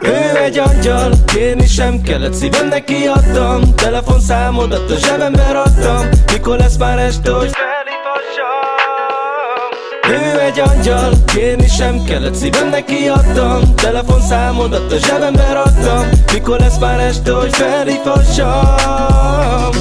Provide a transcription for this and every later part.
Ő egy angyal, kérni sem kellett, szívem neki adtam, telefonszámodat a zsebembe raktam, mikor lesz már este, hogy felhívhassam. Ő egy angyal, kérni sem kellett, szívem neki adtam, telefonszámodat a zsebembe raktam, mikor lesz már este, hogy felhívhassam.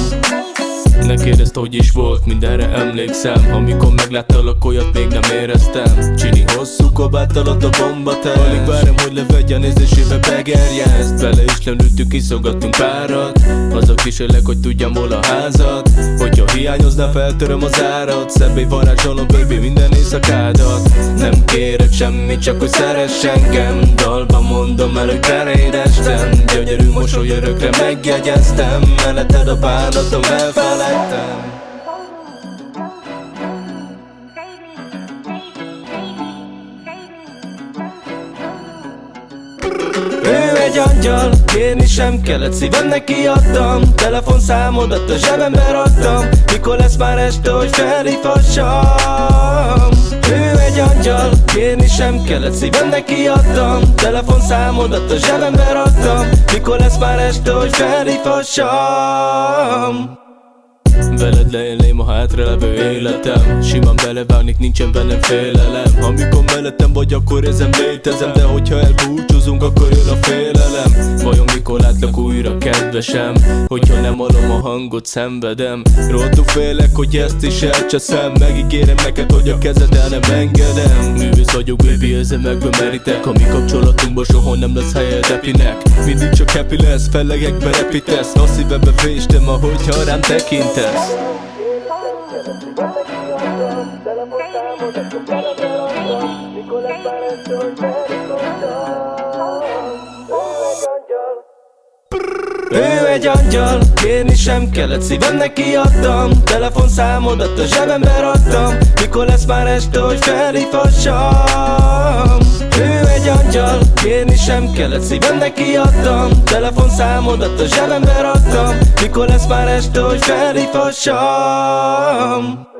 Ne kérdezd, hogy is volt, mindenre emlékszem. Amikor megláttalak, olyat még nem éreztem. Csini hosszú kabát alatt a bombatest. Alig várom, hogy levegye, nézésébe begerjeszt. Bele is lemlültünk, iszogattunk párat. Haza kísérlek, hogy tudjam, hol a házad. Hogyha hiányozna, feltöröm az árat. Szebbé varázsolom, baby, minden éjszakádat. Nem kérek semmit, csak hogy szeress engem. Dalba mondom el, hogy beléd estem. Gyönyörű mosoly örökre megjegyeztem. Melletted a bánatom elfelejtem. Ő egy angyal, kérni sem kellett, szívem neki adtam, telefonszámodat a zsebembe raktam, mikor lesz már este, hogy felhívhassam. Ő egy angyal, kérni sem kellett, szívem neki adtam, telefonszámodat a zsebembe raktam, mikor lesz már este, hogy felhívhassam. Veled leélném a hátralevő életem, simán belevágnék, nincsen bennem félelem. Amikor mellettem vagy, akkor érzem, létezem, de hogyha elbúcsúzunk, akkor jön a félelem. Vajon mikor látlak újra, kedvesem? Hogyha nem hallom a hangot, szenvedem. Rohadtul félek, hogy ezt is elcseszem. Megígérem neked, hogy a kezed el nem engedem. Művész vagyok, baby, érzelmekből merítek. A mi kapcsolatunkban soha nem lesz helyed epinek. Mindig csak happy lesz, fellegekbe repítesz. A szívembe féstem, ahogyha rám tekintesz. Ő egy angyal, kérni sem kellett, szívem neki adtam, telefonszámodat a zsebembe raktam, mikor lesz már este, hogy felhívhassam. Ő egy angyal, kérni sem kellett, szívem neki adtam, telefonszámodat a zsebembe raktam, mikor lesz már este, hogy felhívhassam.